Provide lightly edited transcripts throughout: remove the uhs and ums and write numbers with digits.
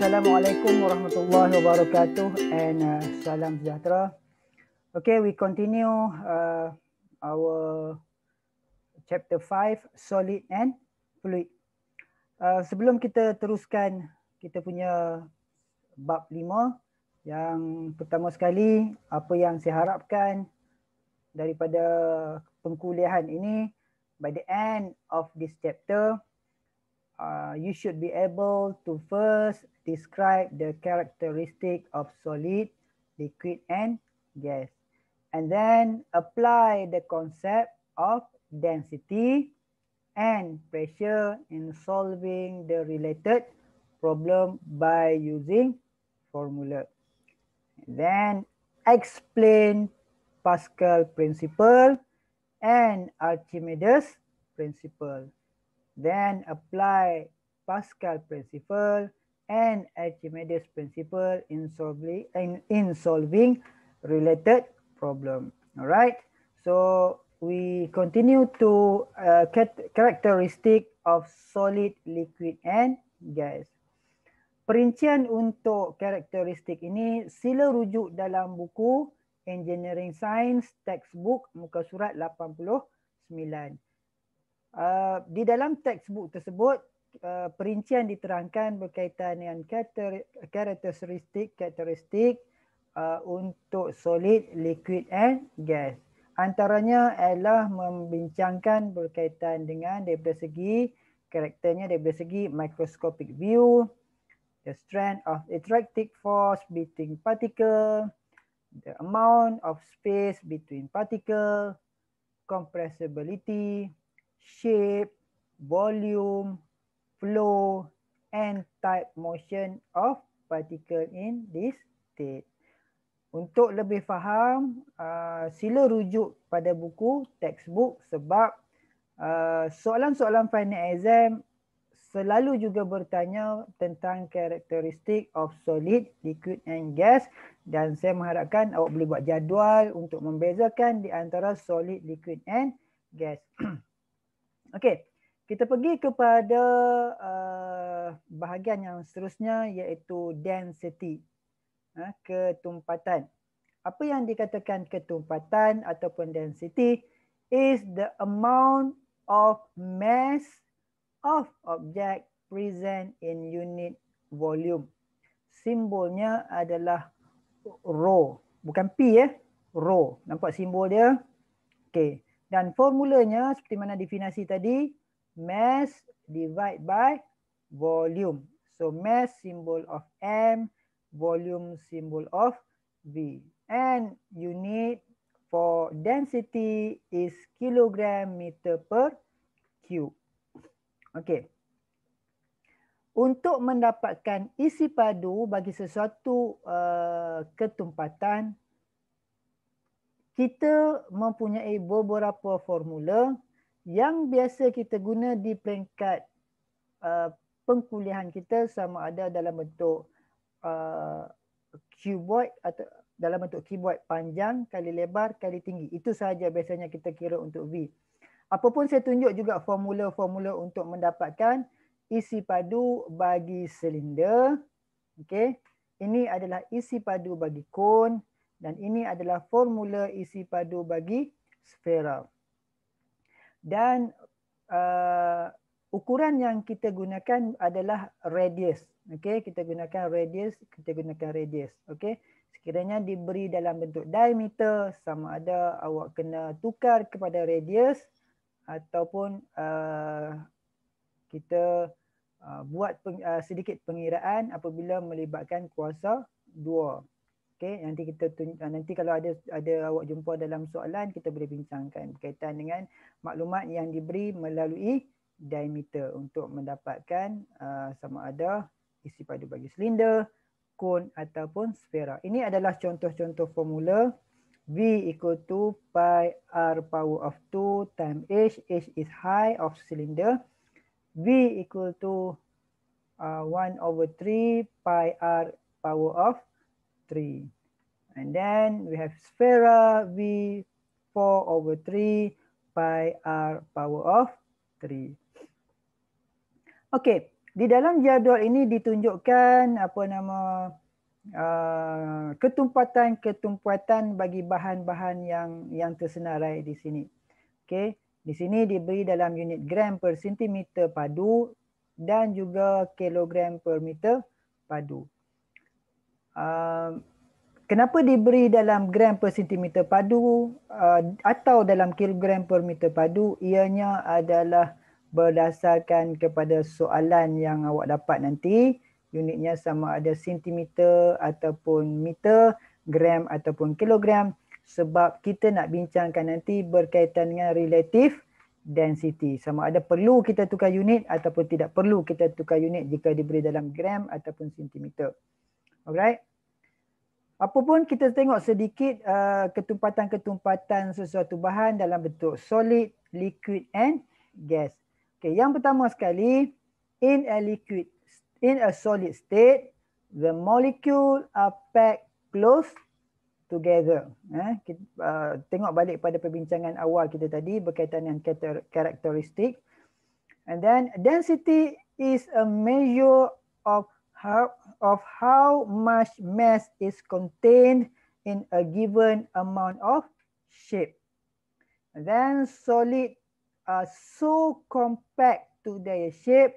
Assalamualaikum warahmatullahi wabarakatuh and salam sejahtera. Okay, we continue our chapter 5, solid and fluid. Sebelum kita teruskan kita punya bab 5, yang pertama sekali apa yang saya harapkan daripada pengkuliahan ini, by the end of this chapter, you should be able to first describe the characteristic of solid, liquid and gas, and then apply the concept of density and pressure in solving the related problem by using formula. Then explain Pascal principle and Archimedes principle. Then apply Pascal principle and Archimedes principle in solving related problem. All right. So we continue to characteristic of solid, liquid and gas. Perincian untuk karakteristik ini sila rujuk dalam buku Engineering Science textbook muka surat 89. Di dalam textbook tersebut, perincian diterangkan berkaitan dengan karakteristik untuk solid, liquid and gas. Antaranya adalah membincangkan berkaitan dengan daripada segi karakternya, daripada segi microscopic view, the strength of attractive force between particle, the amount of space between particle, compressibility, shape, volume, flow, and type motion of particle in this state. Untuk lebih faham, sila rujuk pada buku textbook sebab soalan-soalan final exam selalu juga bertanya tentang karakteristik of solid, liquid and gas, dan saya mengharapkan awak boleh buat jadual untuk membezakan di antara solid, liquid and gas. Okey, kita pergi kepada bahagian yang seterusnya iaitu density, ketumpatan. Apa yang dikatakan ketumpatan ataupun density is the amount of mass of object present in unit volume. Simbolnya adalah rho, bukan P rho. Nampak simbol dia? Okey. Dan formulanya seperti mana definisi tadi, mass divide by volume. So mass symbol of M, volume symbol of V. And unit for density is kilogram meter per cube. Okey. Untuk mendapatkan isi padu bagi sesuatu ketumpatan, kita mempunyai beberapa formula yang biasa kita guna di peringkat pengkuliahan kita, sama ada dalam bentuk cuboid atau dalam bentuk cuboid panjang kali lebar kali tinggi. Itu sahaja biasanya kita kira untuk V. Apapun saya tunjuk juga formula-formula untuk mendapatkan isi padu bagi silinder. Okey. Ini adalah isi padu bagi kon dan ini adalah formula isi padu bagi sfera. Dan ukuran yang kita gunakan adalah radius. Okey, kita gunakan radius, Okey. Sekiranya diberi dalam bentuk diameter, sama ada awak kena tukar kepada radius ataupun kita buat sedikit pengiraan apabila melibatkan kuasa 2. Okey, nanti kalau ada awak jumpa dalam soalan, kita boleh bincangkan berkaitan dengan maklumat yang diberi melalui diameter untuk mendapatkan sama ada isi padu bagi silinder, kon ataupun sfera. Ini adalah contoh-contoh formula. V equal to pi r power of 2 times h. H is height of cylinder. V equal to 1 over 3 pi r power of 3. And then we have sfera V 4 over 3 pi r power of 3. Okay, Di dalam jadual ini ditunjukkan apa nama ketumpatan bagi bahan-bahan yang tersenarai di sini. Okey, di sini diberi dalam unit gram per sentimeter padu dan juga kilogram per meter padu. Kenapa diberi dalam gram per sentimeter padu atau dalam kilogram per meter padu? Ianya adalah berdasarkan kepada soalan yang awak dapat nanti. Unitnya sama ada sentimeter ataupun meter, gram ataupun kilogram. Sebab kita nak bincangkan nanti berkaitan dengan relative density. Sama ada perlu kita tukar unit ataupun tidak perlu kita tukar unit jika diberi dalam gram ataupun sentimeter. Alright. Apapun kita tengok sedikit ketumpatan-ketumpatan sesuatu bahan dalam bentuk solid, liquid and gas. Okay, yang pertama sekali, in a solid state, the molecule are packed close together. Kita, tengok balik pada perbincangan awal kita tadi berkaitan dengan karakteristik. And then density is a measure of how much mass is contained in a given amount of shape. And then solid are so compact to their shape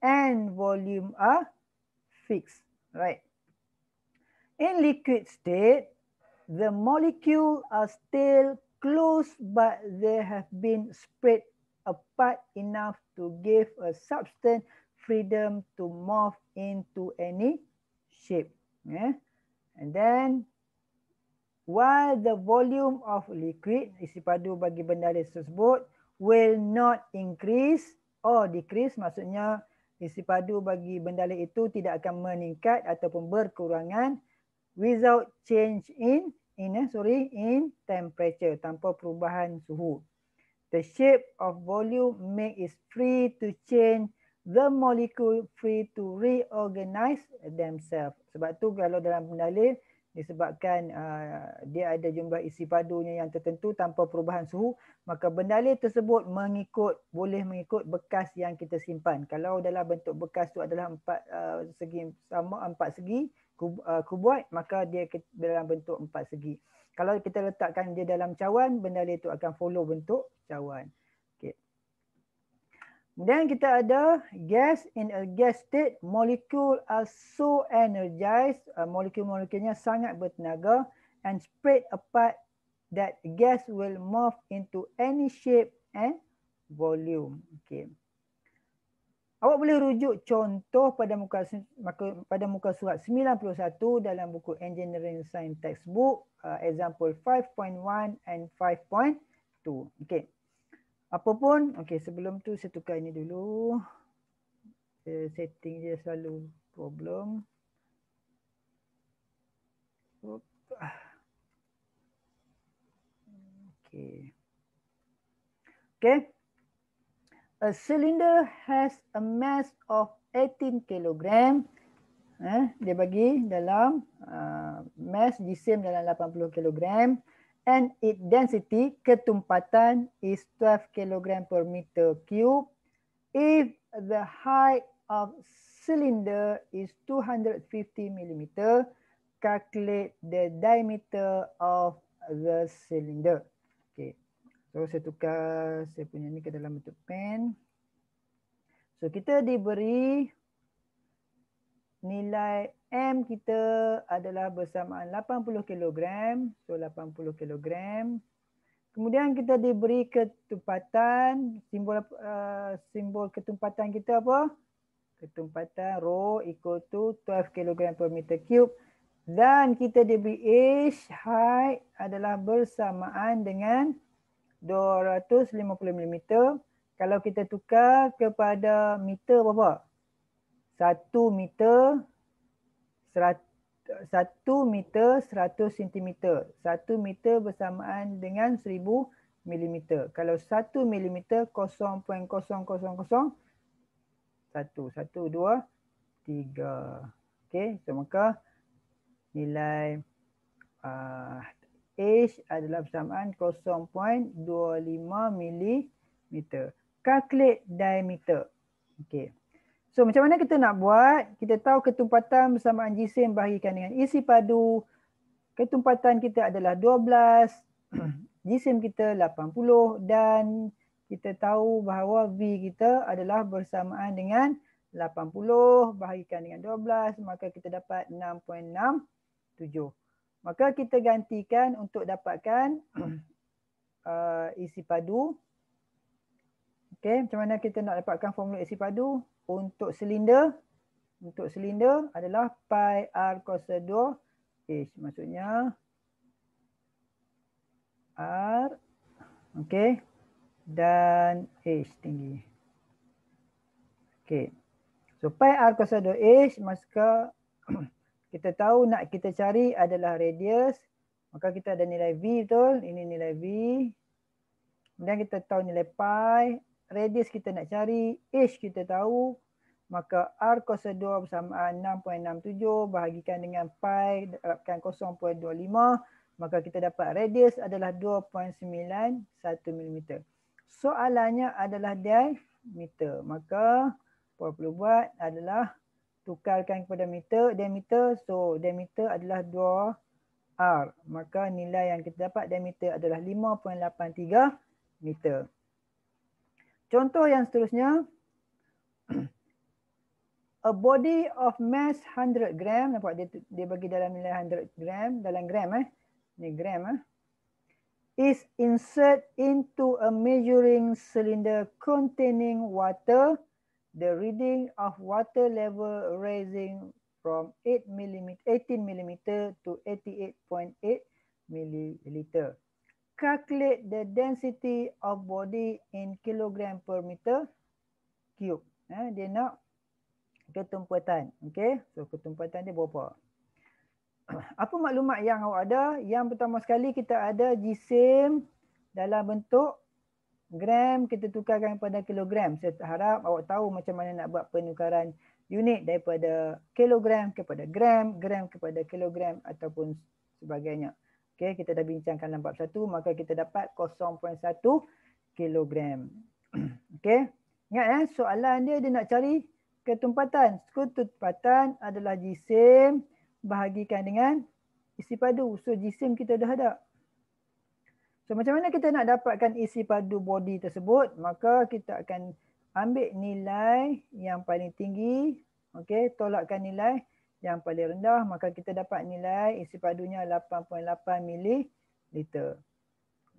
and volume are fixed, right? In liquid state, the molecules are still close but they have been spread apart enough to give a substance freedom to morph into any shape. Yeah? And then, while the volume of liquid, isi padu bagi benda tersebut, will not increase or decrease, maksudnya isi padu bagi benda itu tidak akan meningkat ataupun berkurangan without change in temperature, tanpa perubahan suhu. The shape of volume make it free to change, the molecule free to reorganize themselves. Sebab tu kalau dalam pendalil disebabkan dia ada jumlah isi padunya yang tertentu tanpa perubahan suhu, maka bendalil tersebut boleh mengikut bekas yang kita simpan. Kalau dalam bentuk bekas tu adalah 4 segi kuboid, maka dia dalam bentuk 4 segi. Kalau kita letakkan dia dalam cawan, bendalil itu akan follow bentuk cawan. Okay. Kemudian kita ada gas. In a gas state, molecule are so energized, molekul-molekulnya sangat bertenaga and spread apart that gas will morph into any shape and volume. Okay. Awak boleh rujuk contoh pada muka surat 91 dalam buku Engineering Science Textbook, example 5.1 and 5.2. Okay. Apapun, okay, sebelum tu saya tukar ini dulu. Setting dia selalu problem. Okay. Okay. A cylinder has a mass of 18 kg. Dia bagi dalam mass jisim dalam 80 kg. And its density, ketumpatan, is 12 kg per meter cube. If the height of cylinder is 250 mm, calculate the diameter of the cylinder. Okay. So saya tukar saya punya ni ke dalam bentuk pen. So kita diberi nilai M kita adalah bersamaan 80 kg. So 80 kg. Kemudian kita diberi ketumpatan, simbol ketumpatan kita apa? Ketumpatan rho equal to 12 kg per meter cube. Dan kita diberi H, height adalah bersamaan dengan 250 mm. Kalau kita tukar kepada meter berapa? 1 meter 100 cm. 1 meter bersamaan dengan 1000 mm. Kalau 1 mm 0.0001, 1, 2, 3. Okey, so maka nilai H adalah bersamaan 0.25 mm. Calculate diameter. Okey. So macam mana kita nak buat? Kita tahu ketumpatan bersamaan jisim bahagikan dengan isi padu. Ketumpatan kita adalah 12, jisim kita 80 dan kita tahu bahawa V kita adalah bersamaan dengan 80 bahagikan dengan 12, maka kita dapat 6.67. Maka kita gantikan untuk dapatkan isi padu. Okey, macam mana kita nak dapatkan formula isi padu? Untuk silinder adalah pi r kuasa 2 H, maksudnya R, okey, dan H tinggi. Okey, so pi r kuasa 2 H, maka kita tahu nak kita cari adalah radius, maka kita ada nilai V, betul? Ini nilai V. Kemudian kita tahu nilai pi, radius kita nak cari, H kita tahu, maka R kuasa 2 bersamaan 6.67 bahagikan dengan pi darabkan 0.25, maka kita dapat radius adalah 2.91 mm. Soalannya adalah diameter, maka apa perlu buat adalah tukarkan kepada meter, diameter, so diameter adalah 2R, maka nilai yang kita dapat diameter adalah 5.83 meter. Contoh yang seterusnya, a body of mass 100 gram, nampak dia bagi dalam nilai 100 gram, dalam gram ni gram is insert into a measuring cylinder containing water. The reading of water level rising from 18 mm to 88.8 milliliter. Calculate the density of body in kilogram per meter cube. Dia nak ketumpatan. Okey, so ketumpatan dia berapa? Apa maklumat yang awak ada? Yang pertama sekali kita ada jisim dalam bentuk gram, kita tukarkan kepada kilogram. Saya harap awak tahu macam mana nak buat penukaran unit daripada kilogram kepada gram, gram kepada kilogram ataupun sebagainya. Okey, kita dah bincangkan dalam bab 1, maka kita dapat 0.1 kilogram. Okey, ingat soalan dia nak cari ketumpatan. Ketumpatan adalah jisim bahagikan dengan isi padu. So jisim kita dah ada. So macam mana kita nak dapatkan isi padu body tersebut? Maka kita akan ambil nilai yang paling tinggi. Okey, tolakkan nilai yang paling rendah. Maka kita dapat nilai isi padunya 8.8 mililiter.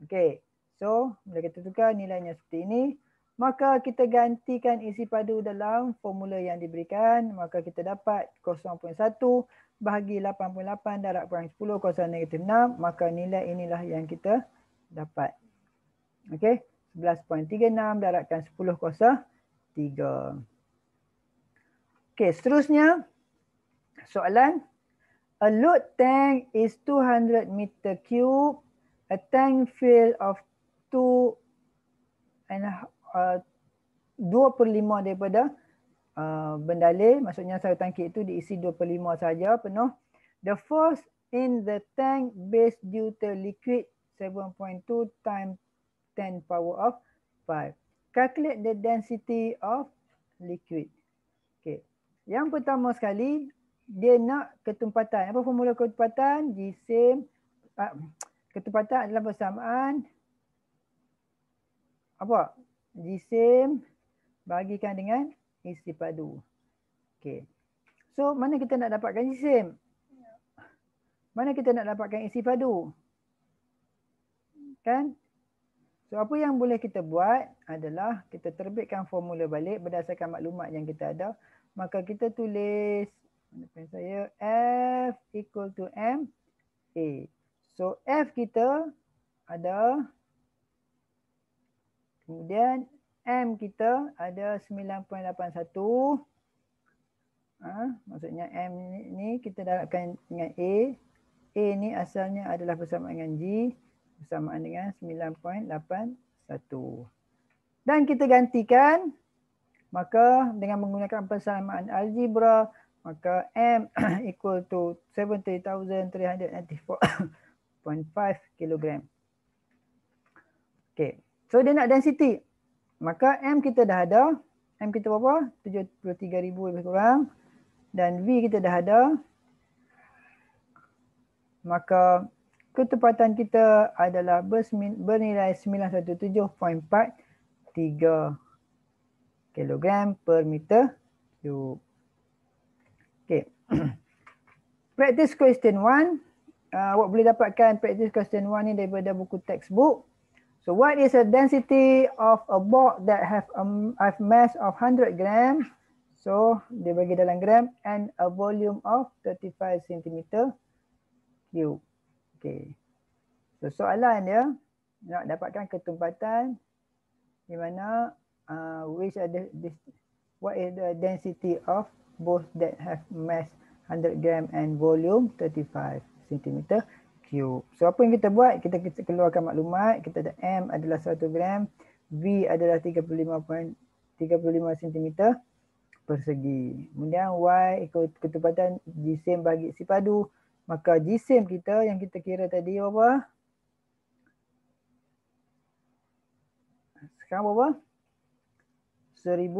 Okey, so bila kita tukar nilainya seperti ini, maka kita gantikan isi padu dalam formula yang diberikan, maka kita dapat 0.1 bahagi 8.8 darab kurang 10 kuasa negatif 6, maka nilai inilah yang kita dapat. Okey, 11.36 darabkan 10 kuasa 3. Okey, seterusnya soalan, a load tank is 200 meter cube, a tank fill of 2/5 daripada bendalai, maksudnya satu tangki itu diisi 2/5 saja penuh. The force in the tank base due to liquid 7.2 times 10 power of 5. Calculate the density of liquid. Okay. Yang pertama sekali, dia nak ketumpatan. Apa formula ketumpatan? Jisim, ketumpatan adalah bersamaan apa? Jisim bahagikan dengan isi padu. Okey. So mana kita nak dapatkan jisim? Mana kita nak dapatkan isi padu? Kan? So apa yang boleh kita buat adalah kita terbitkan formula balik berdasarkan maklumat yang kita ada. Maka kita tulis, pen saya, F equal to M A. So F kita ada, kemudian M kita ada 9.81. Maksudnya M ni kita darabkan dengan A. A ni asalnya adalah bersamaan dengan G, bersamaan dengan 9.81. Dan kita gantikan, maka dengan menggunakan persamaan algebra, maka M equal to 70,394.5 kg. Okay, so dia nak density. Maka M kita dah ada. M kita berapa? 73,000 lebih kurang. Dan V kita dah ada. Maka ketepatan kita adalah bernilai 917.43 kilogram per meter cube. Okay. Practice question 1. Awak boleh dapatkan practice question 1 ni daripada buku textbook. So what is the density of a board that have mass of 100 gram? So dia bagi dalam gram and a volume of 35 cm cube. Okay. So soalan dia nak dapatkan ketumpatan di mana what is the density of both that have mass 100 gram and volume 35 cm cube. So apa yang kita buat? Kita keluarkan maklumat. Kita ada M adalah 1 gram, V adalah 35 cm persegi. Kemudian Y ikut ketepatan jisim bagi isi padu. Maka jisim kita yang kita kira tadi apa? Sekarang berapa? 100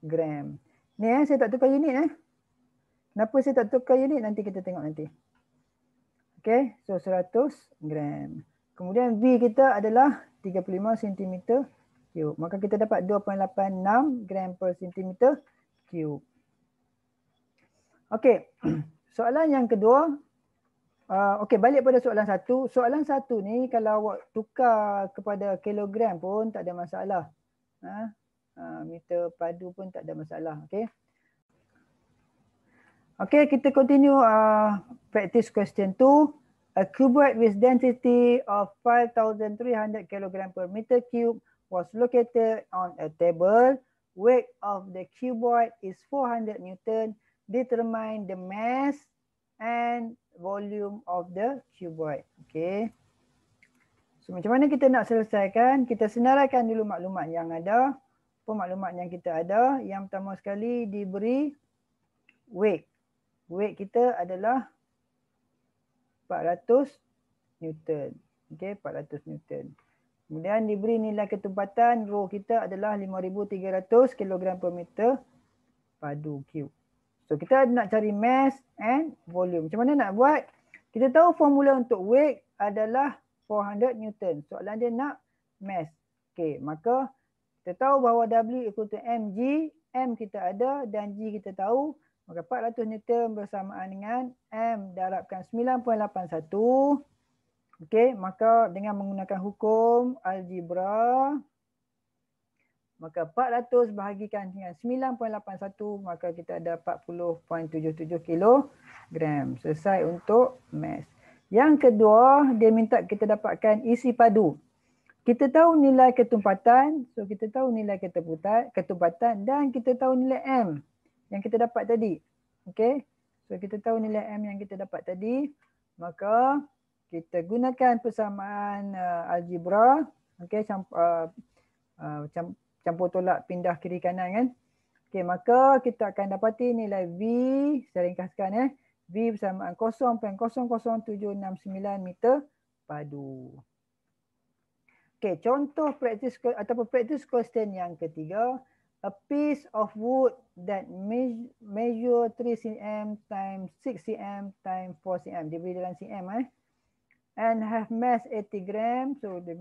gram. Ni saya tak tukar unit Kenapa saya tak tukar unit? Nanti kita tengok nanti. Okay, so 100 gram. Kemudian V kita adalah 35 cm cube. Maka kita dapat 2.86 gram per cm cube. Okay, soalan yang kedua. Okay, balik pada soalan satu. Soalan satu ni kalau awak tukar kepada kilogram pun tak ada masalah. Meter padu pun tak ada masalah. Okay. Okay, kita continue practice question 2. A cuboid with density of 5,300 kg per meter cube was located on a table. Weight of the cuboid is 400 Newton. Determine the mass and volume of the cuboid. Okay. So macam mana kita nak selesaikan? Kita senaraikan dulu maklumat yang ada. Apa maklumat yang kita ada? Yang pertama sekali diberi weight. Weight kita adalah 400 Newton. Okay, 400 Newton. Kemudian diberi nilai ketumpatan rho kita adalah 5,300 kg per meter padu cube. So kita nak cari mass and volume. Macam mana nak buat? Kita tahu formula untuk weight adalah 400 Newton. Soalan dia nak mass. Okay, maka kita tahu bahawa W equal to mg. M kita ada dan G kita tahu. Maka 400 Newton bersamaan dengan M darabkan 9.81. Okey, maka dengan menggunakan hukum algebra, maka 400 bahagikan dengan 9.81, maka kita ada 40.77 kilogram. Selesai untuk mass. Yang kedua, dia minta kita dapatkan isi padu. Kita tahu nilai ketumpatan, so kita tahu nilai ketumpatan dan kita tahu nilai M yang kita dapat tadi. Okey. So kita tahu nilai M yang kita dapat tadi, maka kita gunakan persamaan algebra. Okey, campur tolak pindah kiri kanan kan. Okey, maka kita akan dapati nilai V, saya ringkaskan V bersamaan 0.00769 meter padu. Okey, contoh practice ataupun practice question yang ketiga. A piece of wood that measure 3 cm times 6 cm times 4 cm. Dia beri dalam cm and have mass 80 gram. So dia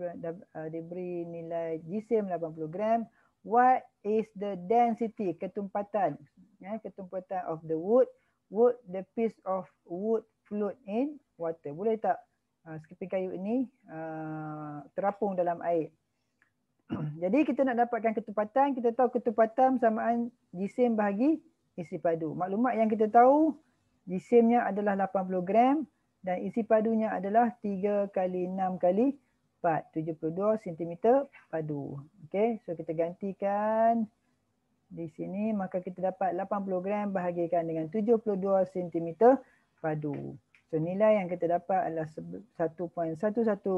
beri nilai jisim 80 gram. What is the density, ketumpatan, ketumpatan of the wood? Would the piece of wood float in water? Boleh tak sekeping kayu ini terapung dalam air? Jadi kita nak dapatkan ketumpatan, kita tahu ketumpatan samaan jisim bahagi isi padu. Maklumat yang kita tahu, jisimnya adalah 80 gram dan isi padunya adalah 3 kali 6 kali 4, 72 cm padu. Okey, so kita gantikan di sini, maka kita dapat 80 gram bahagikan dengan 72 cm padu. So nilai yang kita dapat adalah 1.11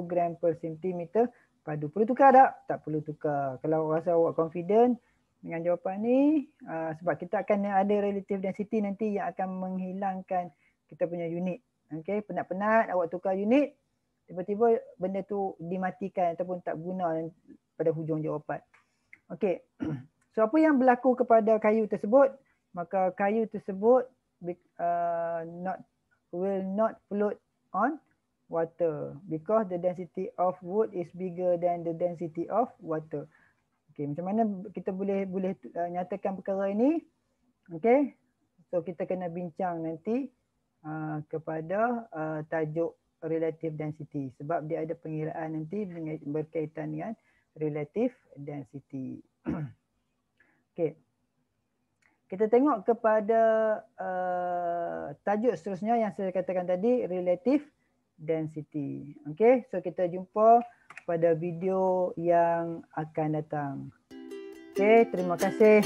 gram per centimeter padu. Perlu tukar tak? Tak perlu tukar. Kalau rasa awak confident dengan jawapan ni, sebab kita akan ada relative density nanti yang akan menghilangkan kita punya unit. Okay, penat-penat awak tukar unit, tiba-tiba benda tu dimatikan ataupun tak guna pada hujung jawapan. Okey. So apa yang berlaku kepada kayu tersebut? Maka kayu tersebut will not float on water because the density of wood is bigger than the density of water. Okey, macam mana kita boleh nyatakan perkara ini? Okey. So kita kena bincang nanti kepada tajuk relative density sebab dia ada pengiraan nanti berkaitan dengan relative density. Okey. Kita tengok kepada tajuk seterusnya yang saya katakan tadi, relative density. Okey, so kita jumpa pada video yang akan datang. Okey, terima kasih.